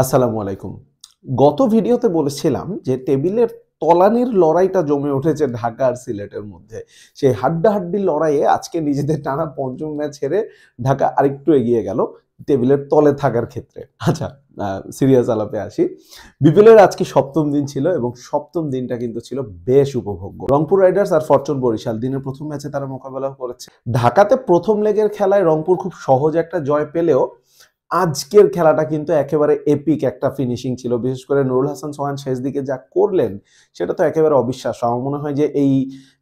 আসসালামু আলাইকুম। গত ভিডিওতে বলেছিলাম যে টেবিলের তলানির লড়াইটা জমে উঠেছে ঢাকা আর সিলেটের মধ্যে। সেই হাড্ডাহাড্ডি লড়াইয়ে আজকে নিজেদের টানা ৫ম ম্যাচ হেরে ঢাকা আরেকটু এগিয়ে গেল টেবিলের তলে থাকার ক্ষেত্রে। আচ্ছা, সিরিয়াস আলাপে আসি। বিপিএলের আজকে ৭ম দিন ছিল এবং ৭ম দিনটা কিন্তু ছিল বেশ উপভোগ্য। রংপুর রাইডার্স আর ফরচুন বরিশাল দিনের ১ম ম্যাচে তারা মোকাবেলা করেছে। ঢাকাতে ১ম লেগের খেলায় রংপুর খুব সহজ একটা জয় পেলেও আজকের খেলাটা কিন্তু একেবারে এপিক একটা ফিনিশিং ছিল। বিশেষ করে নুরুল হাসান সোহান শেষ দিকে যা করলেন সেটা তো একেবারে অবিশ্বাস্য। আমার মনে হয় যে এই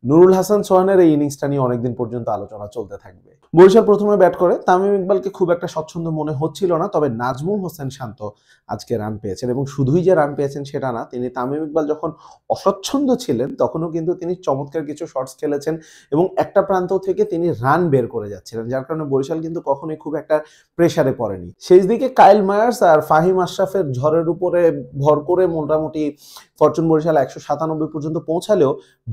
নুরুল হাসান সোহানের এই ইনিংসটা নিয়ে অনেকদিন পর্যন্ত আলোচনা চলতে থাকবে। বরিশাল প্রথমে ব্যাট করে তামিম ইকবালকে খুব একটা স্বচ্ছন্দ মনে হচ্ছিল না, তবে নাজমুল হোসেন শান্ত আজকে রান পেয়েছেন এবং শুধুই যে রান পেয়েছেন সেটা না, তিনি তামিম ইকবাল যখন অস্বচ্ছন্দ ছিলেন তখনও কিন্তু তিনি চমৎকার কিছু শটস খেলেছেন এবং একটা প্রান্ত থেকে তিনি রান বের করে যাচ্ছিলেন, যার কারণে বরিশাল কিন্তু কখনোই খুব একটা প্রেসারে পড়েনি। শেষ দিকে কাইল মায়ার্স আর ফাহিম আশরাফের ঝড়ের উপরে ভর করে মোটামুটি ফরচুন বরিশাল ১৯৭ পর্যন্ত পৌঁছালেও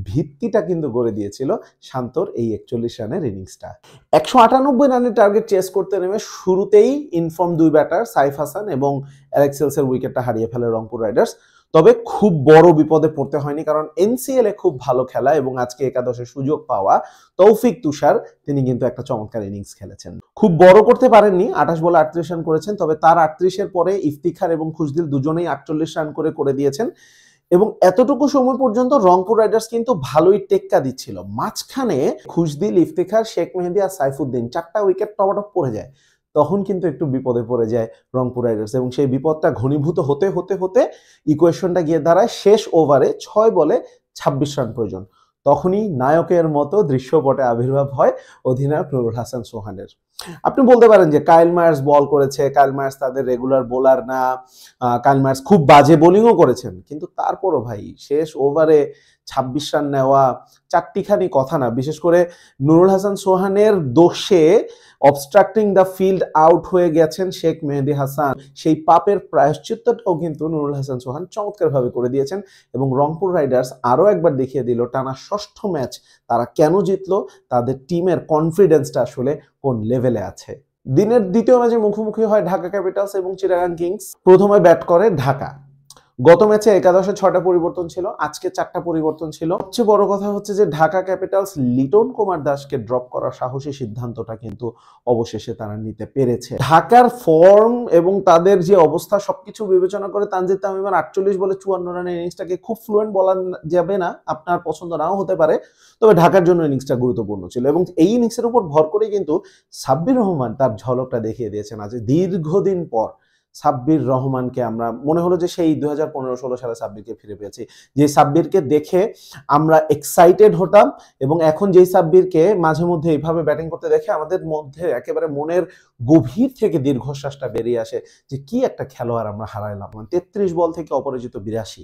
ভিত্তিটা কিন্তু গড়ে দিয়েছিল শান্তর এই ৪১ রানের ইনিংসটা। ১৯৮ রানের টার্গেট চেস করতে নেমে শুরুতেই ইনফর্ম দুই ব্যাটার সাইফ হাসান এবং অ্যালেক্স সেলসের উইকেটটা হারিয়ে ফেলে রংপুর রাইডার্স। তবে খুব বড় বিপদে পড়তে হয়নি, কারণ এনসিএল এ খুব ভালো খেলা এবং আজকে একাদশে সুযোগ পাওয়া তৌফিক তুষার তিনি কিন্তু একটা চমৎকার ইনিংস খেলেছেন। খুব বড় করতে পারেননি, ২৮ বলে ৩৮ রান করেছেন, তবে তার ৩৮-এর পরে ইফতিখার এবং খুশদিল দুজনেই ৪৮ রান করে দিয়েছেন এবং এতটুকু সময় পর্যন্ত রংপুর রাইডার্স কিন্তু ভালোই টেক্কা দিচ্ছিল। মাঝখানে খুশদিল, ইফতিখার, শেখ মেহেদী আর সাইফুদ্দিন ৪টা উইকেট টপাটপ পড়ে যায়, তখন কিন্তু একটু বিপদে পড়ে যায় রংপুর রাইডার্স এবং সেই বিপদটা ঘনীভূত হতে হতে হতে ইকুয়েশনটা গিয়ে দাঁড়ায় শেষ ওভারে ৬ বলে ২৬ রান প্রয়োজন। তখনই নায়কের মতো দৃশ্যপটে আবির্ভাব হয় অধিনায়ক নুরুল হাসান সোহানের। আপনি বলতে পারেন যে কাইল মায়ার্স বল করেছে, কাইল মায়ার্স তাদের রেগুলার বোলার না, কাইল মায়ার্স খুব বাজে বোলিংও করেছেন, কিন্তু তারপরও ভাই শেষ ওভারে ২৬ রান নেওয়া চারটিখানি কথা না। বিশেষ করে নুরুল হাসান সোহানের দোষে অবস্ট্রাক্টিং দ্য ফিল্ড আউট হয়ে গেছেন শেখ মেহেদী হাসান, সেই পাপের প্রায়শ্চিত্তটাও কিন্তু নুরুল হাসান সোহান চমৎকারভাবে করে দিয়েছেন এবং রংপুর রাইডার্স আরও একবার দেখিয়ে দিল টানা ৬ষ্ঠ ম্যাচ তারা কেন জিতলো, তাদের টিমের কনফিডেন্সটা আসলে কোন লেভেলে আছে। দিনের দ্বিতীয় ম্যাচে মুখোমুখি হয় ঢাকা ক্যাপিটালস এবং চিটাগাং কিংস। প্রথমে ব্যাট করে ঢাকা। গত ম্যাচে একাদশে ৬টা পরিবর্তন ছিল, আজকে ৪টা পরিবর্তন ছিল। সবচেয়ে বড় কথা হচ্ছে যে ঢাকা ক্যাপিটালস লিটন কুমার দাসকে ড্রপ করার সাহসী সিদ্ধান্তটা কিন্তু অবশেষে তারা নিতে পেরেছে। ঢাকার ফর্ম এবং তাদের যে অবস্থা সবকিছু বিবেচনা করে তানজিদ তামিমের ৪৮ বলে ৫৪ রানের ইনিংসটাকে খুব ফ্লুয়েন্ট বলা যাবে না, আপনার পছন্দ নাও হতে পারে, তবে ঢাকার জন্য ইনিংসটা গুরুত্বপূর্ণ ছিল এবং এই ইনিংসের উপর ভর করে কিন্তু সাব্বির রহমান তার ঝলকটা দেখিয়ে দিয়েছেন। আজ দীর্ঘদিন পর সাব্বির রহমানকে আমরা মনে হলো যে সেই ২০১৫-১৬ সালে সাব্বিরকে ফিরে পেয়েছি, যে সাব্বিরকে দেখে আমরা এক্সাইটেড হতাম এবং এখন যেই সাব্বিরকে মাঝে মধ্যে এইভাবে ব্যাটিং করতে দেখে আমাদের মধ্যে একেবারে মনের গভীর থেকে দীর্ঘশ্বাসটা বেরিয়ে আসে যে কি একটা খেলোয়াড় আমরা হারাইলাম। ৩৩ বল থেকে অপরাজিত ৮২,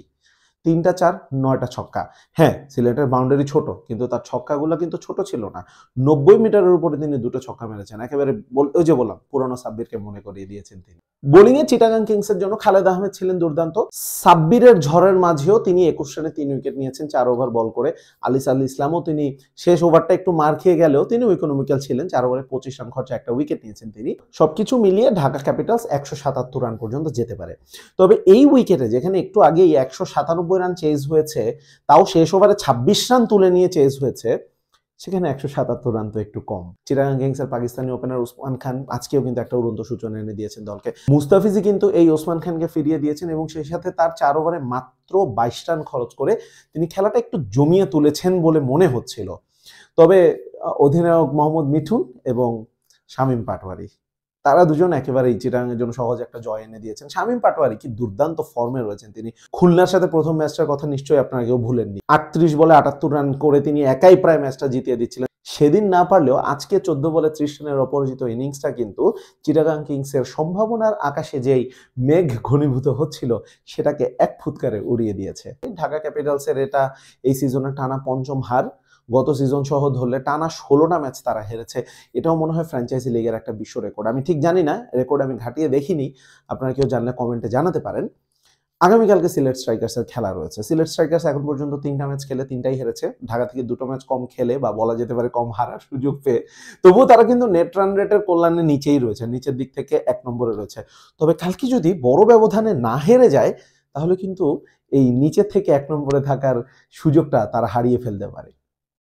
৩টা চার, ৯টা ছক্কা। হ্যাঁ, সিলেটের বাউন্ডারি ছোট, কিন্তু তার ছক্কাগুলো কিন্তু ছোট ছিল না। ৯০ মিটারের উপরে তিনি ২টো ছক্কা মেরেছেন, একেবারে ওই যে বললাম পুরনো সাব্বিরকে মনে করিয়ে দিয়েছেন তিনি। বোলিংয়ে চিটাগাং কিংসের জন্য খালেদ আহমেদ ছিলেন দুর্দান্ত। সাব্বিরের ঝড়ের মাঝেও তিনি ২১ রানে ৩ উইকেট নিয়েছেন ৪ ওভার বল করে। আলিস আল ইসলামও তিনি শেষ ওভারটা একটু মার খেয়ে গেলেও তিনিও ইকোনমিক্যাল ছিলেন, ৪ ওভারে ২৫ রান খরচে একটা উইকেট নিয়েছেন তিনি। সবকিছু মিলিয়ে ঢাকা ক্যাপিটালস ১৭৭ রান পর্যন্ত যেতে পারে। তবে এই উইকেটে যেখানে একটু আগেই ১৯৭ রান চেজ হয়েছে, তাও শেষ ওভারে ২৬ রান তুলে নিয়ে চেজ হয়েছে, সেখানে ১৭৭ রান তো একটু কম। চিটাগাং কিংসের পাকিস্তানি ওপেনার ওসমান খান আজকেও কিন্তু একটা উড়ন্ত সূচনা এনে দিয়েছেন দলকে। মুস্তাফিজি কিন্তু এই ওসমান খানকে ফিরিয়ে দিয়েছেন এবং সেই সাথে তার ৪ ওভারে মাত্র ২২ রান খরচ করে তিনি খেলাটা একটু জমিয়ে তুলেছেন বলে মনে হচ্ছিল। তবে অধিনায়ক মোহাম্মদ মিঠুন এবং শামীম পাটোয়ারি, তারা দুজন একেবারেই চিটাগাংয়ের জন্য সহজ একটা জয় এনে দিয়েছেন। শামীম পাটোয়ারি কি দুর্দান্ত ফর্মে রয়েছেন তিনি। খুলনার সাথে প্রথম ম্যাচটার কথা নিশ্চয়ই আপনারা কেউ ভুলেননি। ৩৮ বলে ৭৮ রান করে তিনি একাই প্রায় ম্যাচটা জিতিয়ে দিচ্ছিলেন। সেদিন না পারলেও আজকে ১৪ বলে ৩০ রানের অপরাজিত ইনিংসটা কিন্তু চিটাগাং কিংসের সম্ভাবনার আকাশে যেই মেঘ ঘনীভূত হচ্ছিল সেটাকে এক ফুৎকারে উড়িয়ে দিয়েছে। ঢাকা ক্যাপিটালসের এটা এই সিজনের টানা ৫ম হার। গত সিজন সহ ধরলে টানা ১৬টা ম্যাচ তারা হেরেছে। এটাও মনে হয় ফ্র্যাঞ্চাইজি লিগের একটা বিশ্ব রেকর্ড। আমি ঠিক জানি না, রেকর্ড আমি ঘাটিয়ে দেখিনি, আপনারা কেউ জানলে কমেন্টে জানাতে পারেন। আগামীকালকে সিলেট স্ট্রাইকার্সের খেলা রয়েছে। সিলেট স্ট্রাইকার্স এখন পর্যন্ত ৩টা ম্যাচ খেলে ৩টাই হেরেছে। ঢাকা থেকে ২টো ম্যাচ কম খেলে বা বলা যেতে পারে কম হারার সুযোগ পেয়ে। তবুও তারা কিন্তু নেট রান রেটের কল্যাণে নিচেই রয়েছে। নিচের দিক থেকে ১ নম্বরে রয়েছে। তবে কালকে যদি বড় ব্যবধানে না হেরে যায় তাহলে কিন্তু এই নিচের থেকে ১ নম্বরে থাকার সুযোগটা তারা হারিয়ে ফেলতে পারে।